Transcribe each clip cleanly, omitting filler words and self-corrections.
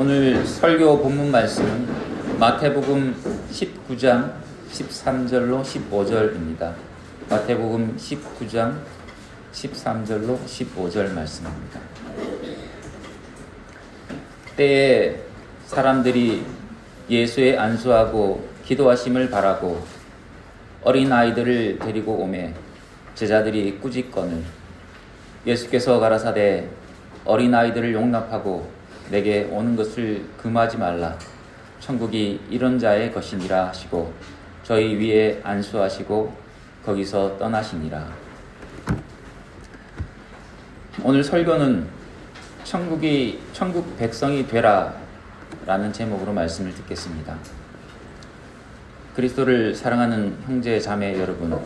오늘 설교 본문 말씀은 마태복음 19장 13절로 15절입니다. 마태복음 19장 13절로 15절 말씀입니다. 때에 사람들이 예수의 안수하고 기도하심을 바라고 어린 아이들을 데리고 오매 제자들이 꾸짖거늘 예수께서 가라사대 어린 아이들을 용납하고 내게 오는 것을 금하지 말라. 천국이 이런 자의 것이니라 하시고 저희 위에 안수하시고 거기서 떠나시니라. 오늘 설교는 천국 백성이 되라 라는 제목으로 말씀을 듣겠습니다. 그리스도를 사랑하는 형제 자매 여러분,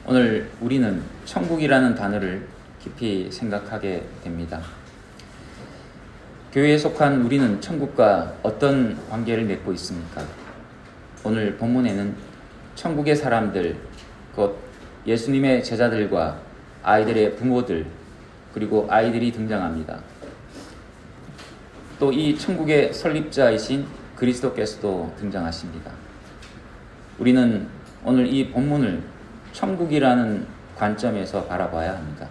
오늘 우리는 천국이라는 단어를 깊이 생각하게 됩니다. 교회에 속한 우리는 천국과 어떤 관계를 맺고 있습니까? 오늘 본문에는 천국의 사람들, 곧 예수님의 제자들과 아이들의 부모들, 그리고 아이들이 등장합니다. 또 이 천국의 설립자이신 그리스도께서도 등장하십니다. 우리는 오늘 이 본문을 천국이라는 관점에서 바라봐야 합니다.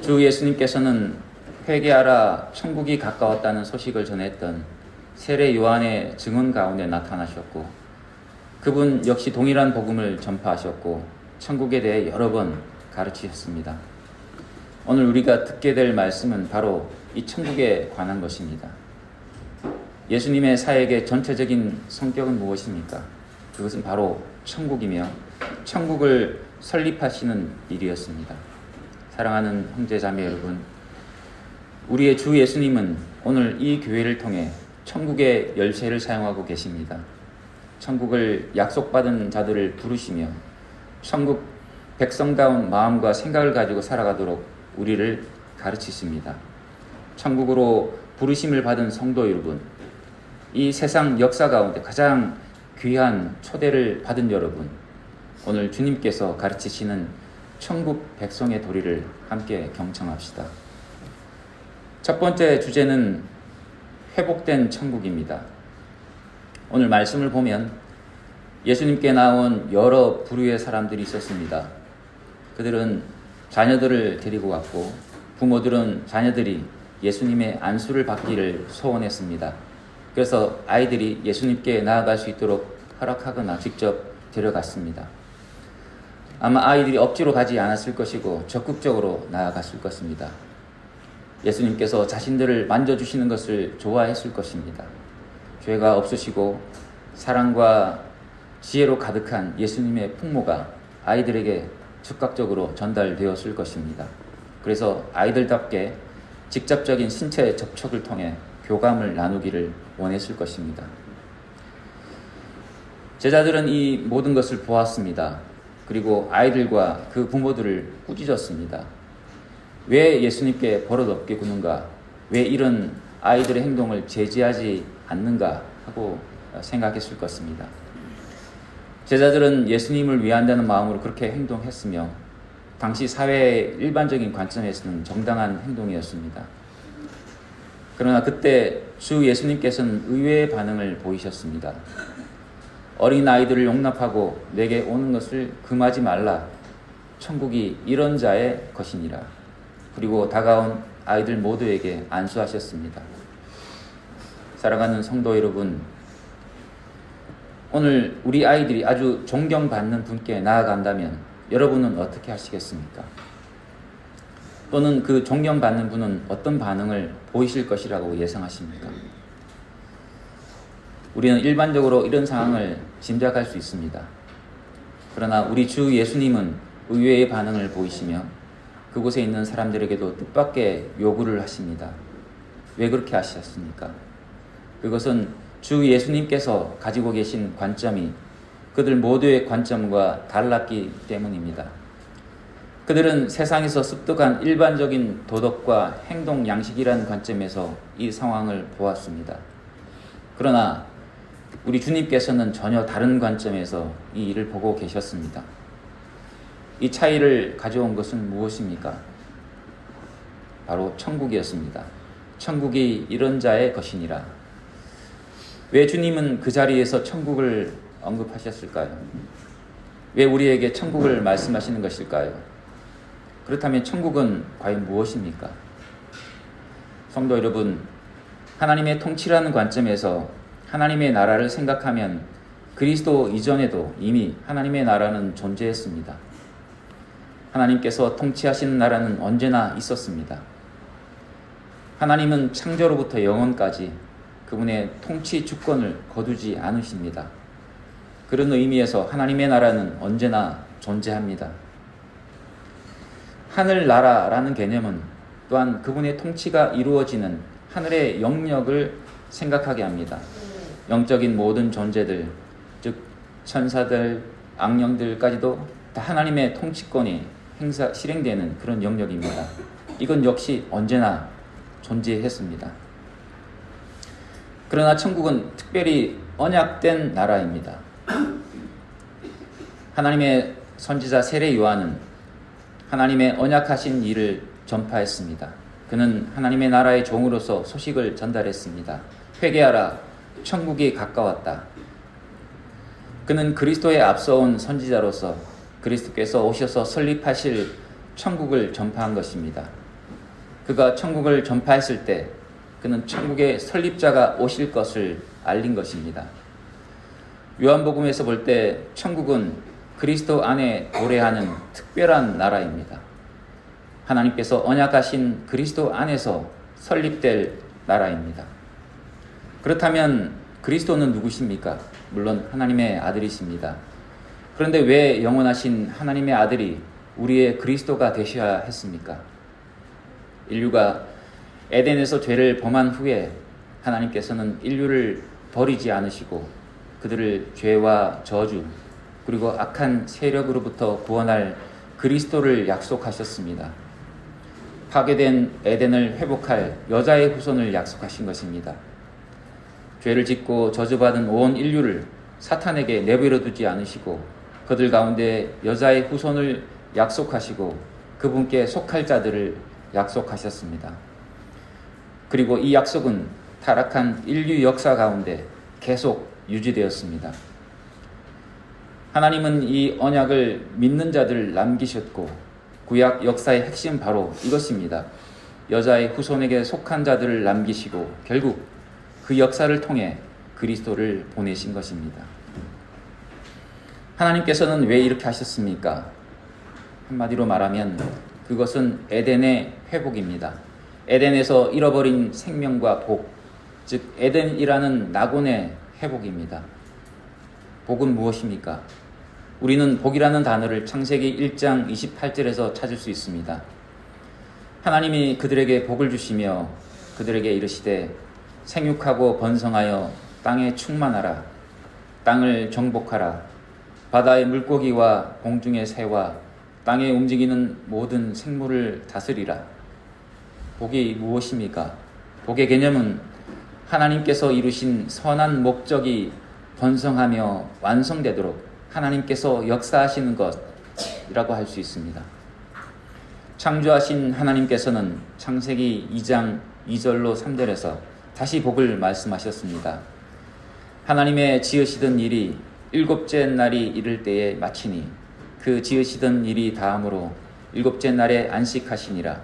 주 예수님께서는 회개하라 천국이 가까웠다는 소식을 전했던 세례 요한의 증언 가운데 나타나셨고 그분 역시 동일한 복음을 전파하셨고 천국에 대해 여러 번 가르치셨습니다. 오늘 우리가 듣게 될 말씀은 바로 이 천국에 관한 것입니다. 예수님의 사역의 전체적인 성격은 무엇입니까? 그것은 바로 천국이며 천국을 설립하시는 일이었습니다. 사랑하는 형제 자매 여러분, 우리의 주 예수님은 오늘 이 교회를 통해 천국의 열쇠를 사용하고 계십니다. 천국을 약속받은 자들을 부르시며 천국 백성다운 마음과 생각을 가지고 살아가도록 우리를 가르치십니다. 천국으로 부르심을 받은 성도 여러분, 이 세상 역사 가운데 가장 귀한 초대를 받은 여러분, 오늘 주님께서 가르치시는 천국 백성의 도리를 함께 경청합시다. 첫 번째 주제는 회복된 천국입니다. 오늘 말씀을 보면 예수님께 나온 여러 부류의 사람들이 있었습니다. 그들은 자녀들을 데리고 왔고 부모들은 자녀들이 예수님의 안수를 받기를 소원했습니다. 그래서 아이들이 예수님께 나아갈 수 있도록 허락하거나 직접 데려갔습니다. 아마 아이들이 억지로 가지 않았을 것이고 적극적으로 나아갔을 것입니다. 예수님께서 자신들을 만져주시는 것을 좋아했을 것입니다. 죄가 없으시고 사랑과 지혜로 가득한 예수님의 풍모가 아이들에게 즉각적으로 전달되었을 것입니다. 그래서 아이들답게 직접적인 신체 접촉을 통해 교감을 나누기를 원했을 것입니다. 제자들은 이 모든 것을 보았습니다. 그리고 아이들과 그 부모들을 꾸짖었습니다. 왜 예수님께 버릇없게 구는가? 왜 이런 아이들의 행동을 제지하지 않는가? 하고 생각했을 것입니다. 제자들은 예수님을 위한다는 마음으로 그렇게 행동했으며 당시 사회의 일반적인 관점에서는 정당한 행동이었습니다. 그러나 그때 주 예수님께서는 의외의 반응을 보이셨습니다. 어린 아이들을 용납하고 내게 오는 것을 금하지 말라. 천국이 이런 자의 것이니라. 그리고 다가온 아이들 모두에게 안수하셨습니다. 사랑하는 성도 여러분, 오늘 우리 아이들이 아주 존경받는 분께 나아간다면 여러분은 어떻게 하시겠습니까? 또는 그 존경받는 분은 어떤 반응을 보이실 것이라고 예상하십니까? 우리는 일반적으로 이런 상황을 짐작할 수 있습니다. 그러나 우리 주 예수님은 의외의 반응을 보이시며 그곳에 있는 사람들에게도 뜻밖의 요구를 하십니다. 왜 그렇게 하셨습니까? 그것은 주 예수님께서 가지고 계신 관점이 그들 모두의 관점과 달랐기 때문입니다. 그들은 세상에서 습득한 일반적인 도덕과 행동 양식이라는 관점에서 이 상황을 보았습니다. 그러나 우리 주님께서는 전혀 다른 관점에서 이 일을 보고 계셨습니다. 이 차이를 가져온 것은 무엇입니까? 바로 천국이었습니다. 천국이 이런 자의 것이니라. 왜 주님은 그 자리에서 천국을 언급하셨을까요? 왜 우리에게 천국을 말씀하시는 것일까요? 그렇다면 천국은 과연 무엇입니까? 성도 여러분, 하나님의 통치라는 관점에서 하나님의 나라를 생각하면 그리스도 이전에도 이미 하나님의 나라는 존재했습니다. 하나님께서 통치하시는 나라는 언제나 있었습니다. 하나님은 창조로부터 영원까지 그분의 통치 주권을 거두지 않으십니다. 그런 의미에서 하나님의 나라는 언제나 존재합니다. 하늘나라라는 개념은 또한 그분의 통치가 이루어지는 하늘의 영역을 생각하게 합니다. 영적인 모든 존재들, 즉 천사들, 악령들까지도 다 하나님의 통치권이 실행되는 그런 영역입니다. 이건 역시 언제나 존재했습니다. 그러나 천국은 특별히 언약된 나라입니다. 하나님의 선지자 세례 요한은 하나님의 언약하신 일을 전파했습니다. 그는 하나님의 나라의 종으로서 소식을 전달했습니다. 회개하라, 천국이 가까웠다. 그는 그리스도에 앞서온 선지자로서 그리스도께서 오셔서 설립하실 천국을 전파한 것입니다. 그가 천국을 전파했을 때 그는 천국의 설립자가 오실 것을 알린 것입니다. 요한복음에서 볼 때 천국은 그리스도 안에 도래하는 특별한 나라입니다. 하나님께서 언약하신 그리스도 안에서 설립될 나라입니다. 그렇다면 그리스도는 누구십니까? 물론 하나님의 아들이십니다. 그런데 왜 영원하신 하나님의 아들이 우리의 그리스도가 되셔야 했습니까? 인류가 에덴에서 죄를 범한 후에 하나님께서는 인류를 버리지 않으시고 그들을 죄와 저주 그리고 악한 세력으로부터 구원할 그리스도를 약속하셨습니다. 파괴된 에덴을 회복할 여자의 후손을 약속하신 것입니다. 죄를 짓고 저주받은 온 인류를 사탄에게 내버려 두지 않으시고 그들 가운데 여자의 후손을 약속하시고 그분께 속할 자들을 약속하셨습니다. 그리고 이 약속은 타락한 인류 역사 가운데 계속 유지되었습니다. 하나님은 이 언약을 믿는 자들을 남기셨고 구약 역사의 핵심 바로 이것입니다. 여자의 후손에게 속한 자들을 남기시고 결국 그 역사를 통해 그리스도를 보내신 것입니다. 하나님께서는 왜 이렇게 하셨습니까? 한마디로 말하면 그것은 에덴의 회복입니다. 에덴에서 잃어버린 생명과 복, 즉 에덴이라는 낙원의 회복입니다. 복은 무엇입니까? 우리는 복이라는 단어를 창세기 1장 28절에서 찾을 수 있습니다. 하나님이 그들에게 복을 주시며 그들에게 이르시되 생육하고 번성하여 땅에 충만하라. 땅을 정복하라. 바다의 물고기와 공중의 새와 땅에 움직이는 모든 생물을 다스리라. 복이 무엇입니까? 복의 개념은 하나님께서 이루신 선한 목적이 번성하며 완성되도록 하나님께서 역사하시는 것이라고 할 수 있습니다. 창조하신 하나님께서는 창세기 2장 2절로 3절에서 다시 복을 말씀하셨습니다. 하나님의 지으시던 일이 일곱째 날이 이를 때에 마치니 그 지으시던 일이 다음으로 일곱째 날에 안식하시니라.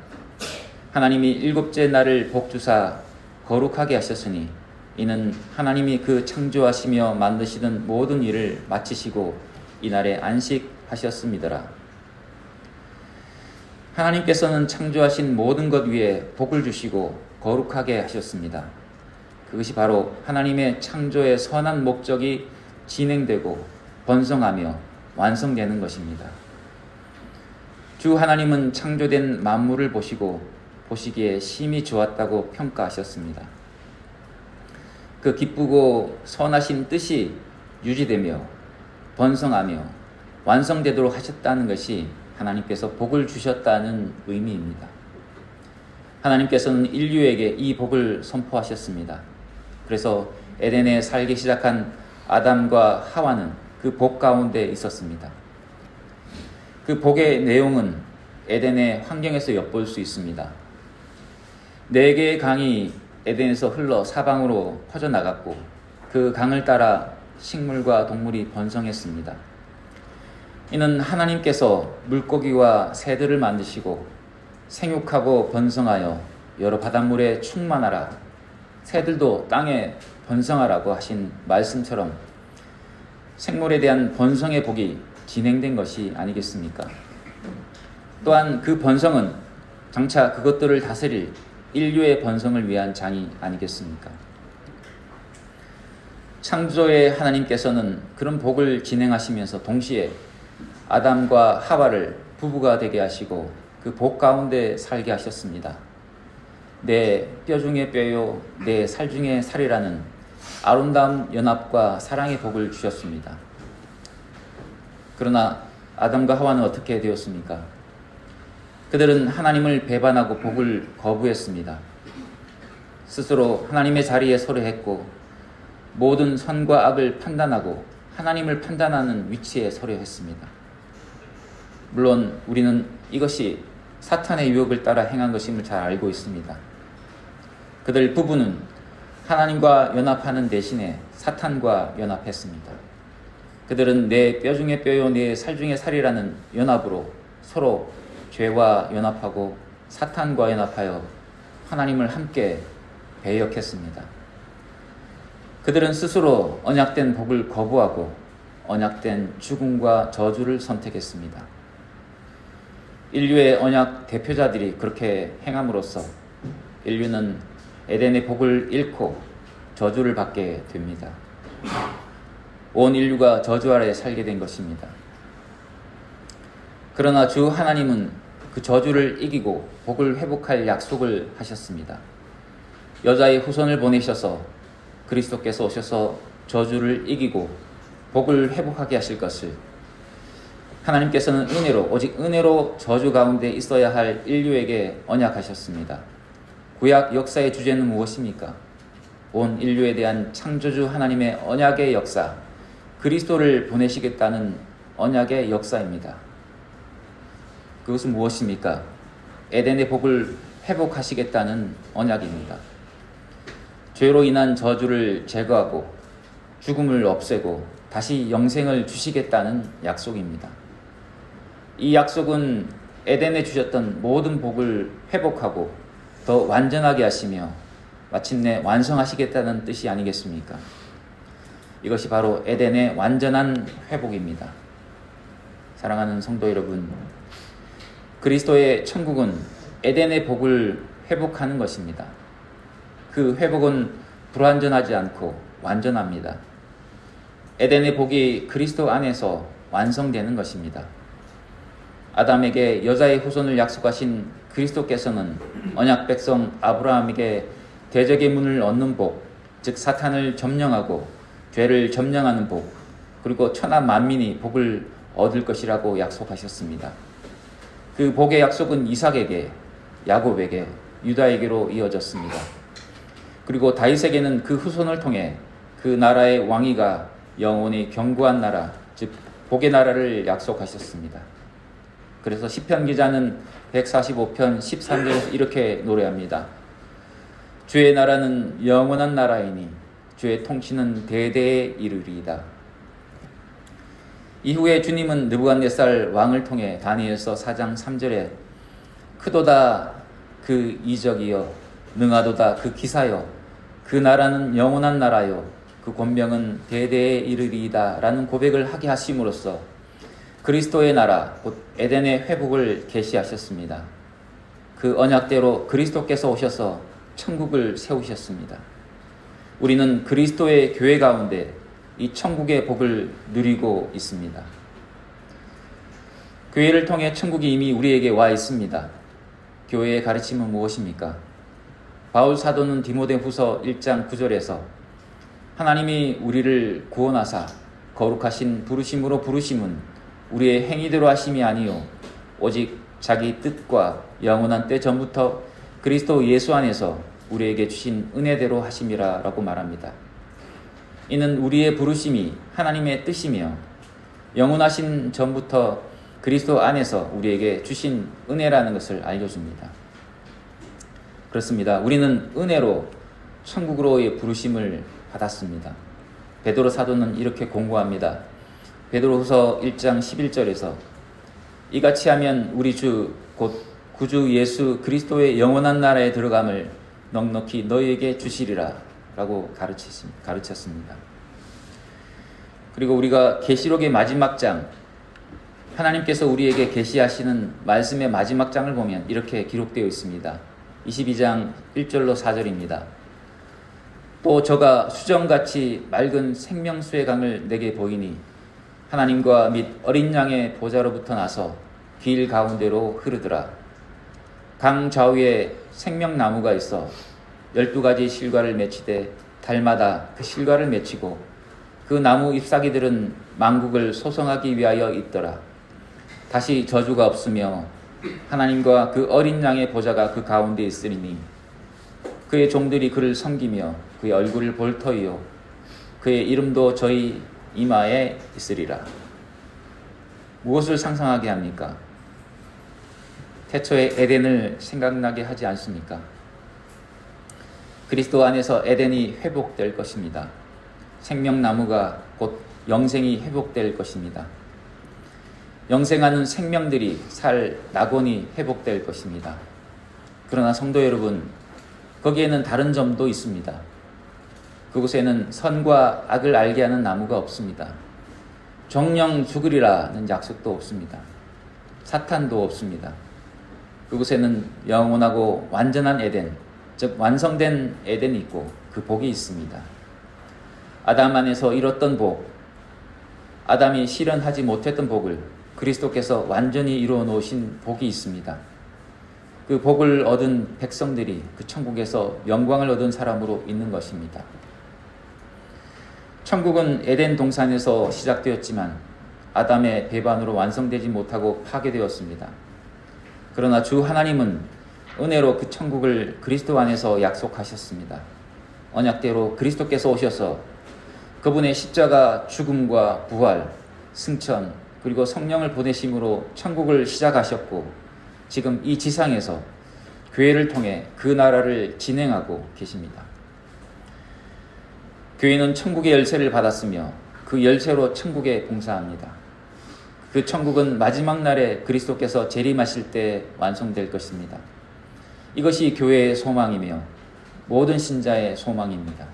하나님이 일곱째 날을 복주사 거룩하게 하셨으니 이는 하나님이 그 창조하시며 만드시던 모든 일을 마치시고 이날에 안식하셨음이더라. 하나님께서는 창조하신 모든 것 위에 복을 주시고 거룩하게 하셨습니다. 그것이 바로 하나님의 창조의 선한 목적이 진행되고 번성하며 완성되는 것입니다. 주 하나님은 창조된 만물을 보시기에 심히 좋았다고 평가하셨습니다. 그 기쁘고 선하신 뜻이 유지되며 번성하며 완성되도록 하셨다는 것이 하나님께서 복을 주셨다는 의미입니다. 하나님께서는 인류에게 이 복을 선포하셨습니다. 그래서 에덴에 살기 시작한 아담과 하와는 그 복 가운데 있었습니다. 그 복의 내용은 에덴의 환경에서 엿볼 수 있습니다. 4개의 강이 에덴에서 흘러 사방으로 퍼져나갔고 그 강을 따라 식물과 동물이 번성했습니다. 이는 하나님께서 물고기와 새들을 만드시고 생육하고 번성하여 여러 바닷물에 충만하라, 새들도 땅에 번성하라고 하신 말씀처럼 생물에 대한 번성의 복이 진행된 것이 아니겠습니까? 또한 그 번성은 장차 그것들을 다스릴 인류의 번성을 위한 장이 아니겠습니까? 창조의 하나님께서는 그런 복을 진행하시면서 동시에 아담과 하와를 부부가 되게 하시고 그 복 가운데 살게 하셨습니다. 내 뼈 중에 뼈요 내 살 중에 살이라는 아름다운 연합과 사랑의 복을 주셨습니다. 그러나 아담과 하와는 어떻게 되었습니까? 그들은 하나님을 배반하고 복을 거부했습니다. 스스로 하나님의 자리에 서려 했고 모든 선과 악을 판단하고 하나님을 판단하는 위치에 서려 했습니다. 물론 우리는 이것이 사탄의 유혹을 따라 행한 것임을 잘 알고 있습니다. 그들 부부는 하나님과 연합하는 대신에 사탄과 연합했습니다. 그들은 내 뼈 중에 뼈요 내 살 중에 살이라는 연합으로 서로 죄와 연합하고 사탄과 연합하여 하나님을 함께 배역했습니다. 그들은 스스로 언약된 복을 거부하고 언약된 죽음과 저주를 선택했습니다. 인류의 언약 대표자들이 그렇게 행함으로써 인류는 에덴의 복을 잃고 저주를 받게 됩니다. 온 인류가 저주 아래 살게 된 것입니다. 그러나 주 하나님은 그 저주를 이기고 복을 회복할 약속을 하셨습니다. 여자의 후손을 보내셔서 그리스도께서 오셔서 저주를 이기고 복을 회복하게 하실 것을 하나님께서는 오직 은혜로 저주 가운데 있어야 할 인류에게 언약하셨습니다. 구약 역사의 주제는 무엇입니까? 온 인류에 대한 창조주 하나님의 언약의 역사, 그리스도를 보내시겠다는 언약의 역사입니다. 그것은 무엇입니까? 에덴의 복을 회복하시겠다는 언약입니다. 죄로 인한 저주를 제거하고 죽음을 없애고 다시 영생을 주시겠다는 약속입니다. 이 약속은 에덴에 주셨던 모든 복을 회복하고 더 완전하게 하시며 마침내 완성하시겠다는 뜻이 아니겠습니까? 이것이 바로 에덴의 완전한 회복입니다. 사랑하는 성도 여러분, 그리스도의 천국은 에덴의 복을 회복하는 것입니다. 그 회복은 불완전하지 않고 완전합니다. 에덴의 복이 그리스도 안에서 완성되는 것입니다. 아담에게 여자의 후손을 약속하신 그리스도께서는 언약 백성 아브라함에게 대적의 문을 얻는 복, 즉 사탄을 점령하고 죄를 점령하는 복, 그리고 천하 만민이 복을 얻을 것이라고 약속하셨습니다. 그 복의 약속은 이삭에게, 야곱에게, 유다에게로 이어졌습니다. 그리고 다윗에게는 그 후손을 통해 그 나라의 왕위가 영원히 견고한 나라, 즉 복의 나라를 약속하셨습니다. 그래서 시편 기자는 145편 13절에서 이렇게 노래합니다. 주의 나라는 영원한 나라이니 주의 통치는 대대에 이르리이다. 이후에 주님은 느부갓네살 왕을 통해 다니엘서 4장 3절에 크도다 그 이적이여 능하도다 그 기사여 그 나라는 영원한 나라여 그 권명은 대대에 이르리이다 라는 고백을 하게 하심으로써 그리스도의 나라 곧 에덴의 회복을 계시하셨습니다. 그 언약대로 그리스도께서 오셔서 천국을 세우셨습니다. 우리는 그리스도의 교회 가운데 이 천국의 복을 누리고 있습니다. 교회를 통해 천국이 이미 우리에게 와 있습니다. 교회의 가르침은 무엇입니까? 바울 사도는 디모데후서 1장 9절에서 하나님이 우리를 구원하사 거룩하신 부르심으로 부르심은 우리의 행위대로 하심이 아니요 오직 자기 뜻과 영원한 때 전부터 그리스도 예수 안에서 우리에게 주신 은혜대로 하심이라 라고 말합니다. 이는 우리의 부르심이 하나님의 뜻이며 영원하신 전부터 그리스도 안에서 우리에게 주신 은혜라는 것을 알려줍니다. 그렇습니다. 우리는 은혜로 천국으로의 부르심을 받았습니다. 베드로 사도는 이렇게 공고합니다. 베드로후서 1장 11절에서 이같이 하면 우리 주 곧 구주 예수 그리스도의 영원한 나라에 들어감을 넉넉히 너희에게 주시리라 라고 가르쳤습니다. 그리고 우리가 계시록의 마지막 장, 하나님께서 우리에게 계시하시는 말씀의 마지막 장을 보면 이렇게 기록되어 있습니다. 22장 1절로 4절입니다. 또 저가 수정같이 맑은 생명수의 강을 내게 보이니 하나님과 및 어린 양의 보좌로부터 나서 길 가운데로 흐르더라. 강 좌우에 생명나무가 있어 12가지 실과를 맺히되 달마다 그 실과를 맺히고 그 나무 잎사귀들은 만국을 소성하기 위하여 있더라. 다시 저주가 없으며 하나님과 그 어린 양의 보좌가 그 가운데 있으리니 그의 종들이 그를 섬기며 그의 얼굴을 볼 터이요 그의 이름도 저희 이마에 있으리라. 무엇을 상상하게 합니까? 태초의 에덴을 생각나게 하지 않습니까? 그리스도 안에서 에덴이 회복될 것입니다. 생명나무가 곧 영생이 회복될 것입니다. 영생하는 생명들이 살 낙원이 회복될 것입니다. 그러나 성도 여러분, 거기에는 다른 점도 있습니다. 그곳에는 선과 악을 알게 하는 나무가 없습니다. 정령 죽으리라는 약속도 없습니다. 사탄도 없습니다. 그곳에는 영원하고 완전한 에덴, 즉 완성된 에덴이 있고 그 복이 있습니다. 아담 안에서 이뤘던 복, 아담이 실현하지 못했던 복을 그리스도께서 완전히 이루어 놓으신 복이 있습니다. 그 복을 얻은 백성들이 그 천국에서 영광을 얻은 사람으로 있는 것입니다. 천국은 에덴 동산에서 시작되었지만 아담의 배반으로 완성되지 못하고 파괴되었습니다. 그러나 주 하나님은 은혜로 그 천국을 그리스도 안에서 약속하셨습니다. 언약대로 그리스도께서 오셔서 그분의 십자가 죽음과 부활, 승천, 그리고 성령을 보내심으로 천국을 시작하셨고 지금 이 지상에서 교회를 통해 그 나라를 진행하고 계십니다. 교회는 천국의 열쇠를 받았으며 그 열쇠로 천국에 봉사합니다. 그 천국은 마지막 날에 그리스도께서 재림하실 때 완성될 것입니다. 이것이 교회의 소망이며 모든 신자의 소망입니다.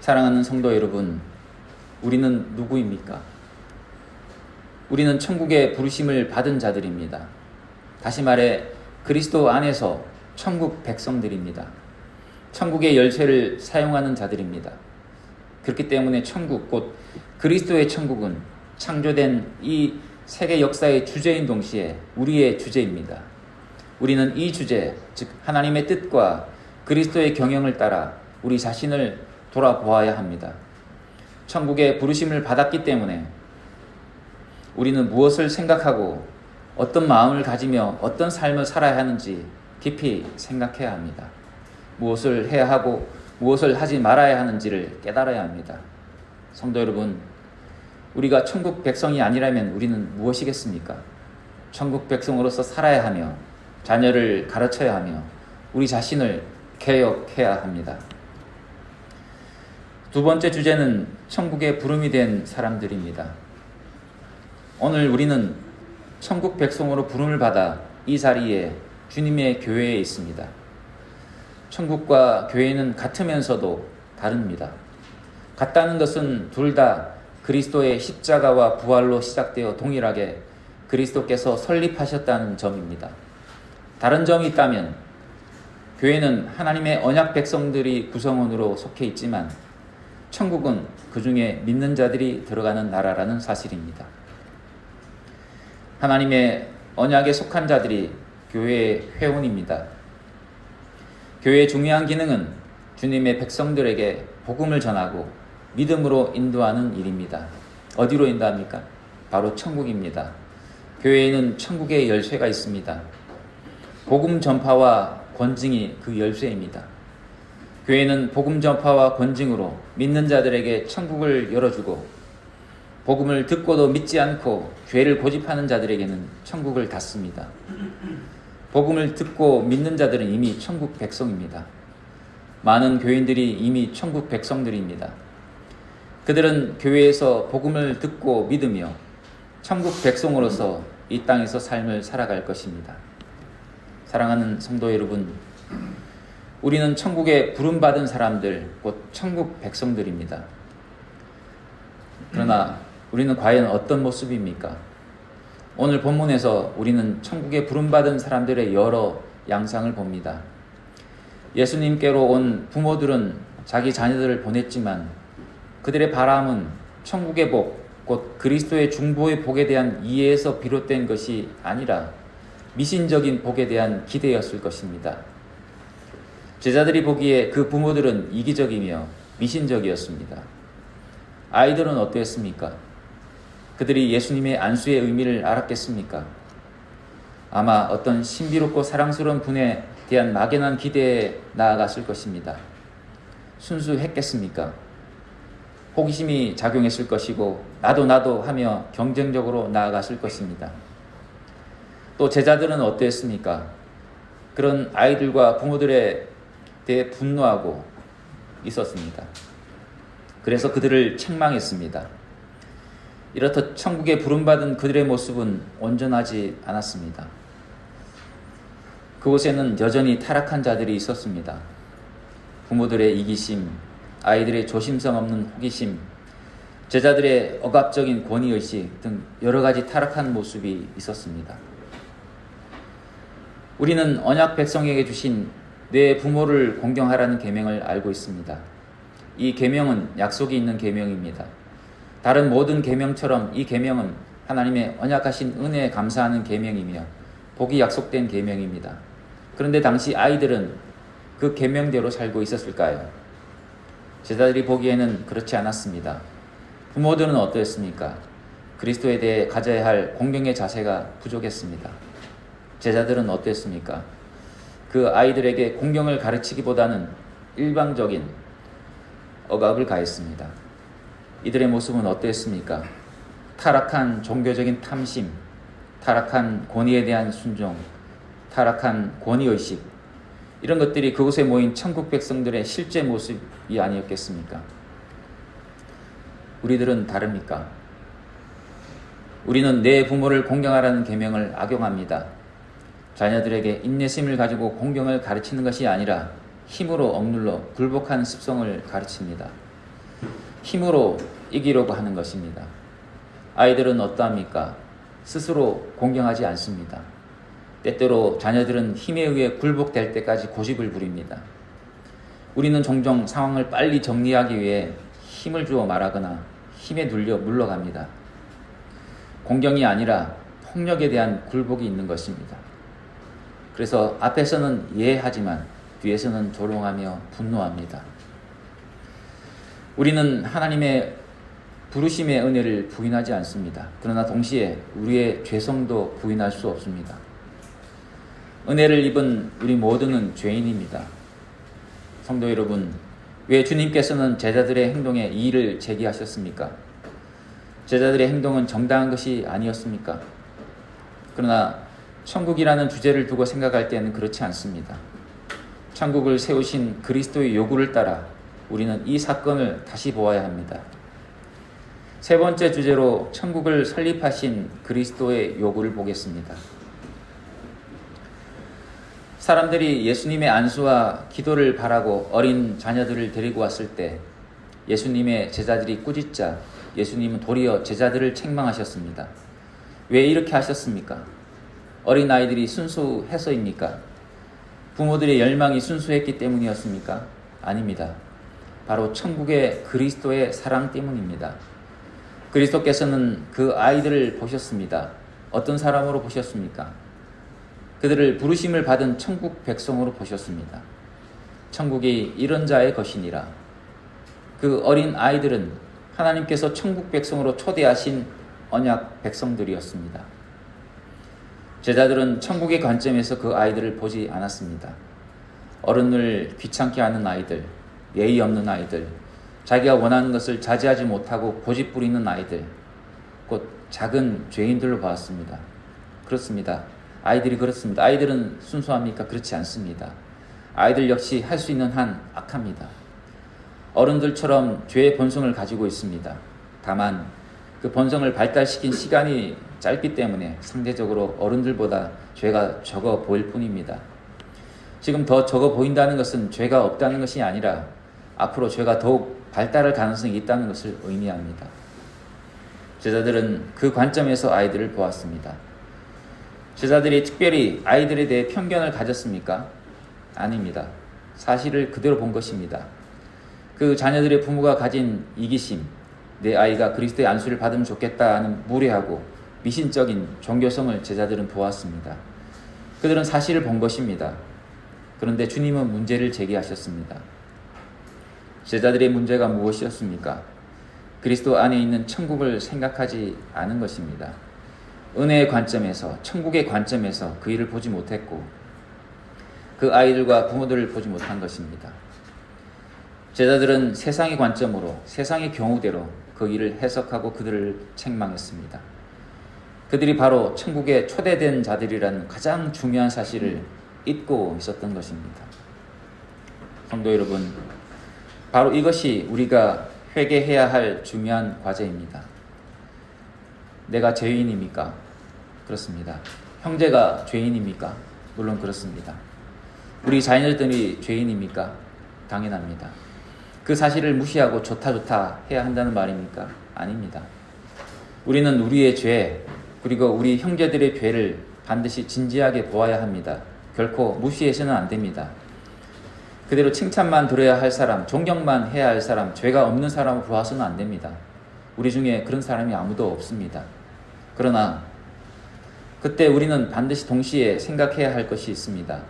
사랑하는 성도 여러분, 우리는 누구입니까? 우리는 천국의 부르심을 받은 자들입니다. 다시 말해 그리스도 안에서 천국 백성들입니다. 천국의 열쇠를 사용하는 자들입니다. 그렇기 때문에 천국, 곧 그리스도의 천국은 창조된 이 세계 역사의 주제인 동시에 우리의 주제입니다. 우리는 이 주제, 즉 하나님의 뜻과 그리스도의 경영을 따라 우리 자신을 돌아보아야 합니다. 천국의 부르심을 받았기 때문에 우리는 무엇을 생각하고 어떤 마음을 가지며 어떤 삶을 살아야 하는지 깊이 생각해야 합니다. 무엇을 해야 하고 무엇을 하지 말아야 하는지를 깨달아야 합니다. 성도 여러분, 우리가 천국 백성이 아니라면 우리는 무엇이겠습니까? 천국 백성으로서 살아야 하며 자녀를 가르쳐야 하며 우리 자신을 개혁해야 합니다. 두 번째 주제는 천국의 부름이 된 사람들입니다. 오늘 우리는 천국 백성으로 부름을 받아 이 자리에 주님의 교회에 있습니다. 천국과 교회는 같으면서도 다릅니다. 같다는 것은 둘 다 그리스도의 십자가와 부활로 시작되어 동일하게 그리스도께서 설립하셨다는 점입니다. 다른 점이 있다면 교회는 하나님의 언약 백성들이 구성원으로 속해 있지만 천국은 그 중에 믿는 자들이 들어가는 나라라는 사실입니다. 하나님의 언약에 속한 자들이 교회의 회원입니다. 교회의 중요한 기능은 주님의 백성들에게 복음을 전하고 믿음으로 인도하는 일입니다. 어디로 인도합니까? 바로 천국입니다. 교회에는 천국의 열쇠가 있습니다. 복음 전파와 권징이 그 열쇠입니다. 교회는 복음 전파와 권징으로 믿는 자들에게 천국을 열어주고 복음을 듣고도 믿지 않고 죄를 고집하는 자들에게는 천국을 닫습니다. 복음을 듣고 믿는 자들은 이미 천국 백성입니다. 많은 교인들이 이미 천국 백성들입니다. 그들은 교회에서 복음을 듣고 믿으며 천국 백성으로서 이 땅에서 삶을 살아갈 것입니다. 사랑하는 성도 여러분, 우리는 천국에 부름받은 사람들, 곧 천국 백성들입니다. 그러나 우리는 과연 어떤 모습입니까? 오늘 본문에서 우리는 천국에 부름받은 사람들의 여러 양상을 봅니다. 예수님께로 온 부모들은 자기 자녀들을 보냈지만 그들의 바람은 천국의 복, 곧 그리스도의 중보의 복에 대한 이해에서 비롯된 것이 아니라 미신적인 복에 대한 기대였을 것입니다. 제자들이 보기에 그 부모들은 이기적이며 미신적이었습니다. 아이들은 어땠습니까? 그들이 예수님의 안수의 의미를 알았겠습니까? 아마 어떤 신비롭고 사랑스러운 분에 대한 막연한 기대에 나아갔을 것입니다. 순수했겠습니까? 호기심이 작용했을 것이고 나도 하며 경쟁적으로 나아갔을 것입니다. 또 제자들은 어땠습니까? 그런 아이들과 부모들에 대해 분노하고 있었습니다. 그래서 그들을 책망했습니다. 이렇듯 천국에 부름받은 그들의 모습은 온전하지 않았습니다. 그곳에는 여전히 타락한 자들이 있었습니다. 부모들의 이기심, 아이들의 조심성 없는 호기심, 제자들의 억압적인 권위의식 등 여러 가지 타락한 모습이 있었습니다. 우리는 언약 백성에게 주신 내 부모를 공경하라는 계명을 알고 있습니다. 이 계명은 약속이 있는 계명입니다. 다른 모든 계명처럼 이 계명은 하나님의 언약하신 은혜에 감사하는 계명이며 복이 약속된 계명입니다. 그런데 당시 아이들은 그 계명대로 살고 있었을까요? 제자들이 보기에는 그렇지 않았습니다. 부모들은 어떠했습니까? 그리스도에 대해 가져야 할 공경의 자세가 부족했습니다. 제자들은 어땠습니까? 그 아이들에게 공경을 가르치기보다는 일방적인 억압을 가했습니다. 이들의 모습은 어땠습니까? 타락한 종교적인 탐심, 타락한 권위에 대한 순종, 타락한 권위의식, 이런 것들이 그곳에 모인 천국 백성들의 실제 모습이 아니었겠습니까? 우리들은 다릅니까? 우리는 내 부모를 공경하라는 계명을 악용합니다. 자녀들에게 인내심을 가지고 공경을 가르치는 것이 아니라 힘으로 억눌러 굴복하는 습성을 가르칩니다. 힘으로 이기려고 하는 것입니다. 아이들은 어떠합니까? 스스로 공경하지 않습니다. 때때로 자녀들은 힘에 의해 굴복될 때까지 고집을 부립니다. 우리는 종종 상황을 빨리 정리하기 위해 힘을 주어 말하거나 힘에 눌려 물러갑니다. 공경이 아니라 폭력에 대한 굴복이 있는 것입니다. 그래서 앞에서는 예하지만 뒤에서는 조롱하며 분노합니다. 우리는 하나님의 부르심의 은혜를 부인하지 않습니다. 그러나 동시에 우리의 죄성도 부인할 수 없습니다. 은혜를 입은 우리 모두는 죄인입니다. 성도 여러분, 왜 주님께서는 제자들의 행동에 이의를 제기하셨습니까? 제자들의 행동은 정당한 것이 아니었습니까? 그러나 천국이라는 주제를 두고 생각할 때는 그렇지 않습니다. 천국을 세우신 그리스도의 요구를 따라 우리는 이 사건을 다시 보아야 합니다. 세 번째 주제로 천국을 설립하신 그리스도의 요구를 보겠습니다. 사람들이 예수님의 안수와 기도를 바라고 어린 자녀들을 데리고 왔을 때 예수님의 제자들이 꾸짖자 예수님은 도리어 제자들을 책망하셨습니다. 왜 이렇게 하셨습니까? 어린 아이들이 순수해서입니까? 부모들의 열망이 순수했기 때문이었습니까? 아닙니다. 바로 천국의 그리스도의 사랑 때문입니다. 그리스도께서는 그 아이들을 보셨습니다. 어떤 사람으로 보셨습니까? 그들을 부르심을 받은 천국 백성으로 보셨습니다. 천국이 이런 자의 것이니라. 그 어린 아이들은 하나님께서 천국 백성으로 초대하신 언약 백성들이었습니다. 제자들은 천국의 관점에서 그 아이들을 보지 않았습니다. 어른을 귀찮게 하는 아이들, 예의 없는 아이들, 자기가 원하는 것을 자제하지 못하고 고집 부리는 아이들, 곧 작은 죄인들로 보았습니다. 그렇습니다. 아이들이 그렇습니다. 아이들은 순수합니까? 그렇지 않습니다. 아이들 역시 할 수 있는 한 악합니다. 어른들처럼 죄의 본성을 가지고 있습니다. 다만 그 본성을 발달시킨 시간이 짧기 때문에 상대적으로 어른들보다 죄가 적어 보일 뿐입니다. 지금 더 적어 보인다는 것은 죄가 없다는 것이 아니라 앞으로 죄가 더욱 발달할 가능성이 있다는 것을 의미합니다. 제자들은 그 관점에서 아이들을 보았습니다. 제자들이 특별히 아이들에 대해 편견을 가졌습니까? 아닙니다. 사실을 그대로 본 것입니다. 그 자녀들의 부모가 가진 이기심, 내 아이가 그리스도의 안수를 받으면 좋겠다 하는 무례하고 미신적인 종교성을 제자들은 보았습니다. 그들은 사실을 본 것입니다. 그런데 주님은 문제를 제기하셨습니다. 제자들의 문제가 무엇이었습니까? 그리스도 안에 있는 천국을 생각하지 않은 것입니다. 은혜의 관점에서, 천국의 관점에서 그 일을 보지 못했고 그 아이들과 부모들을 보지 못한 것입니다. 제자들은 세상의 관점으로, 세상의 경우대로 그 일을 해석하고 그들을 책망했습니다. 그들이 바로 천국에 초대된 자들이라는 가장 중요한 사실을 잊고 있었던 것입니다. 성도 여러분, 바로 이것이 우리가 회개해야 할 중요한 과제입니다. 내가 죄인입니까? 그렇습니다. 형제가 죄인입니까? 물론 그렇습니다. 우리 자녀들이 죄인입니까? 당연합니다. 그 사실을 무시하고 좋다 해야 한다는 말입니까? 아닙니다. 우리는 우리의 죄, 그리고 우리 형제들의 죄를 반드시 진지하게 보아야 합니다. 결코 무시해서는 안 됩니다. 그대로 칭찬만 들어야 할 사람, 존경만 해야 할 사람, 죄가 없는 사람을 보아서는 안 됩니다. 우리 중에 그런 사람이 아무도 없습니다. 그러나 그때 우리는 반드시 동시에 생각해야 할 것이 있습니다.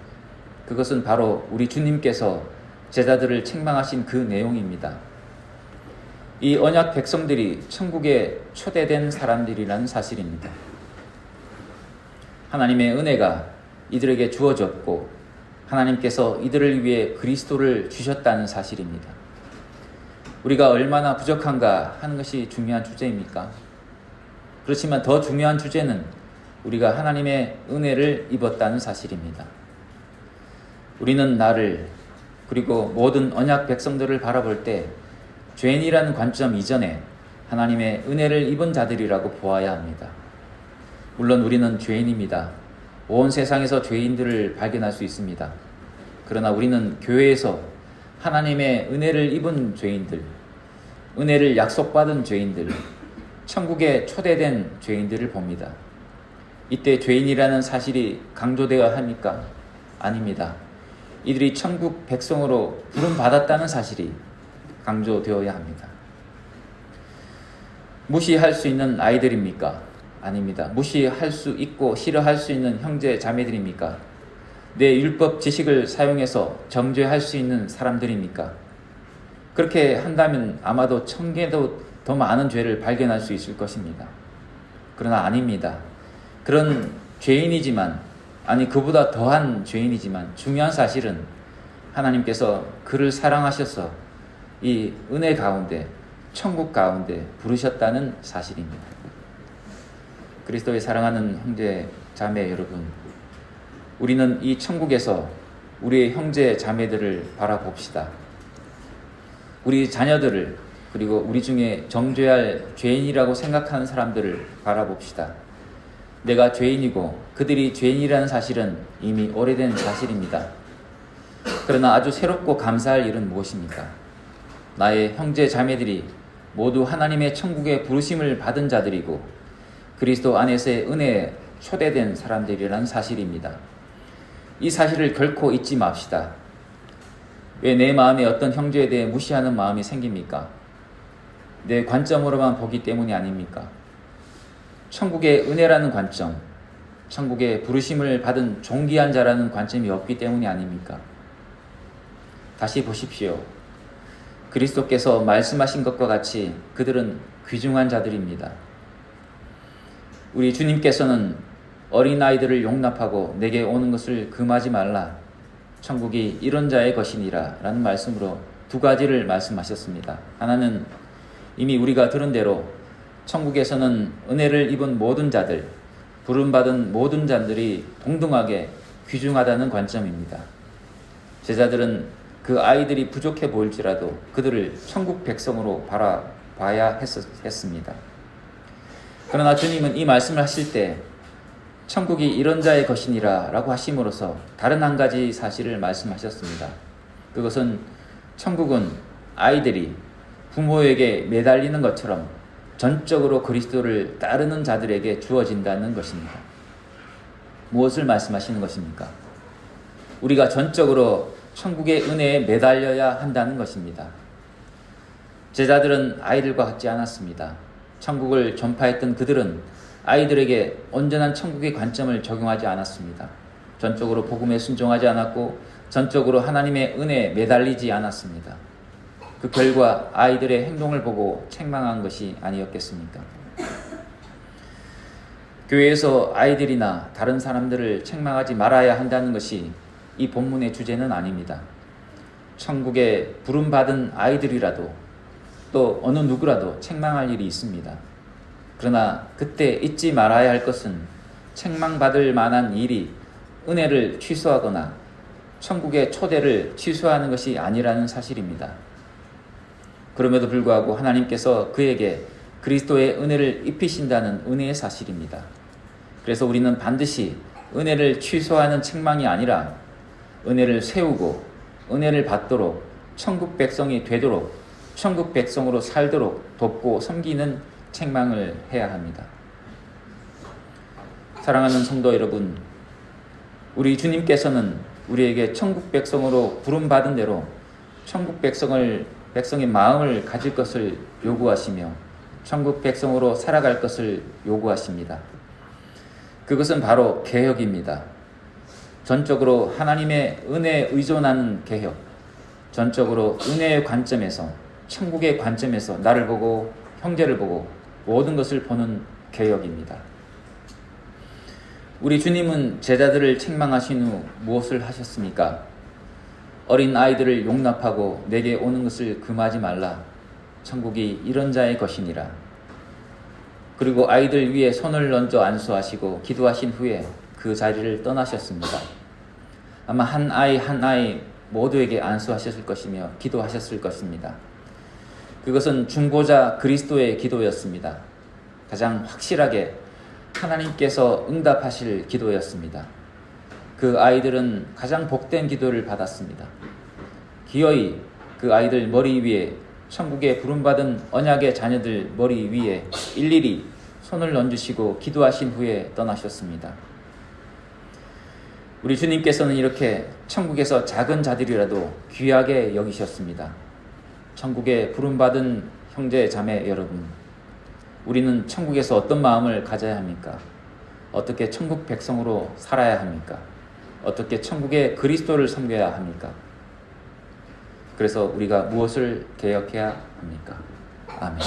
그것은 바로 우리 주님께서 제자들을 책망하신 그 내용입니다. 이 언약 백성들이 천국에 초대된 사람들이라는 사실입니다. 하나님의 은혜가 이들에게 주어졌고 하나님께서 이들을 위해 그리스도를 주셨다는 사실입니다. 우리가 얼마나 부족한가 하는 것이 중요한 주제입니까? 그렇지만 더 중요한 주제는 우리가 하나님의 은혜를 입었다는 사실입니다. 우리는 나를 그리고 모든 언약 백성들을 바라볼 때 죄인이라는 관점 이전에 하나님의 은혜를 입은 자들이라고 보아야 합니다. 물론 우리는 죄인입니다. 온 세상에서 죄인들을 발견할 수 있습니다. 그러나 우리는 교회에서 하나님의 은혜를 입은 죄인들, 은혜를 약속받은 죄인들, 천국에 초대된 죄인들을 봅니다. 이때 죄인이라는 사실이 강조되어야 합니까? 아닙니다. 이들이 천국 백성으로 부름받았다는 사실이 강조되어야 합니다. 무시할 수 있는 아이들입니까? 아닙니다. 무시할 수 있고 싫어할 수 있는 형제 자매들입니까? 내 율법 지식을 사용해서 정죄할 수 있는 사람들입니까? 그렇게 한다면 아마도 1000개도 더 많은 죄를 발견할 수 있을 것입니다. 그러나 아닙니다. 그런 죄인이지만, 아니 그보다 더한 죄인이지만 중요한 사실은 하나님께서 그를 사랑하셔서 이 은혜 가운데, 천국 가운데 부르셨다는 사실입니다. 그리스도의 사랑하는 형제 자매 여러분, 우리는 이 천국에서 우리의 형제 자매들을 바라봅시다. 우리 자녀들을, 그리고 우리 중에 정죄할 죄인이라고 생각하는 사람들을 바라봅시다. 내가 죄인이고 그들이 죄인이라는 사실은 이미 오래된 사실입니다. 그러나 아주 새롭고 감사할 일은 무엇입니까? 나의 형제 자매들이 모두 하나님의 천국에 부르심을 받은 자들이고 그리스도 안에서의 은혜에 초대된 사람들이라는 사실입니다. 이 사실을 결코 잊지 맙시다. 왜 내 마음에 어떤 형제에 대해 무시하는 마음이 생깁니까? 내 관점으로만 보기 때문이 아닙니까? 천국의 은혜라는 관점, 천국의 부르심을 받은 존귀한 자라는 관점이 없기 때문이 아닙니까? 다시 보십시오. 그리스도께서 말씀하신 것과 같이 그들은 귀중한 자들입니다. 우리 주님께서는 어린아이들을 용납하고 내게 오는 것을 금하지 말라. 천국이 이런 자의 것이니라 라는 말씀으로 두 가지를 말씀하셨습니다. 하나는 이미 우리가 들은 대로 천국에서는 은혜를 입은 모든 자들, 부름받은 모든 자들이 동등하게 귀중하다는 관점입니다. 제자들은 그 아이들이 부족해 보일지라도 그들을 천국 백성으로 바라봐야 했습니다. 그러나 주님은 이 말씀을 하실 때 천국이 이런 자의 것이니라 라고 하심으로써 다른 한 가지 사실을 말씀하셨습니다. 그것은 천국은 아이들이 부모에게 매달리는 것처럼 전적으로 그리스도를 따르는 자들에게 주어진다는 것입니다. 무엇을 말씀하시는 것입니까? 우리가 전적으로 천국의 은혜에 매달려야 한다는 것입니다. 제자들은 아이들과 같지 않았습니다. 천국을 전파했던 그들은 아이들에게 온전한 천국의 관점을 적용하지 않았습니다. 전적으로 복음에 순종하지 않았고 전적으로 하나님의 은혜에 매달리지 않았습니다. 그 결과 아이들의 행동을 보고 책망한 것이 아니었겠습니까? 교회에서 아이들이나 다른 사람들을 책망하지 말아야 한다는 것이 이 본문의 주제는 아닙니다. 천국에 부름받은 아이들이라도 또 어느 누구라도 책망할 일이 있습니다. 그러나 그때 잊지 말아야 할 것은 책망받을 만한 일이 은혜를 취소하거나 천국의 초대를 취소하는 것이 아니라는 사실입니다. 그럼에도 불구하고 하나님께서 그에게 그리스도의 은혜를 입히신다는 은혜의 사실입니다. 그래서 우리는 반드시 은혜를 취소하는 책망이 아니라 은혜를 세우고 은혜를 받도록 천국 백성이 되도록 천국 백성으로 살도록 돕고 섬기는 책망을 해야 합니다. 사랑하는 성도 여러분, 우리 주님께서는 우리에게 천국 백성으로 부름받은 대로 천국 백성의 마음을 가질 것을 요구하시며 천국 백성으로 살아갈 것을 요구하십니다. 그것은 바로 개혁입니다. 전적으로 하나님의 은혜에 의존하는 개혁, 전적으로 은혜의 관점에서 천국의 관점에서 나를 보고 형제를 보고 모든 것을 보는 개혁입니다. 우리 주님은 제자들을 책망하신 후 무엇을 하셨습니까? 어린 아이들을 용납하고 내게 오는 것을 금하지 말라. 천국이 이런 자의 것이니라. 그리고 아이들 위에 손을 얹어 안수하시고 기도하신 후에 그 자리를 떠나셨습니다. 아마 한 아이 모두에게 안수하셨을 것이며 기도하셨을 것입니다. 그것은 중보자 그리스도의 기도였습니다. 가장 확실하게 하나님께서 응답하실 기도였습니다. 그 아이들은 가장 복된 기도를 받았습니다. 기어이 그 아이들 머리 위에 천국에 부름받은 언약의 자녀들 머리 위에 일일이 손을 얹으시고 기도하신 후에 떠나셨습니다. 우리 주님께서는 이렇게 천국에서 작은 자들이라도 귀하게 여기셨습니다. 천국에 부름받은 형제 자매 여러분, 우리는 천국에서 어떤 마음을 가져야 합니까? 어떻게 천국 백성으로 살아야 합니까? 어떻게 천국의 그리스도를 섬겨야 합니까? 그래서 우리가 무엇을 개혁해야 합니까? 아멘.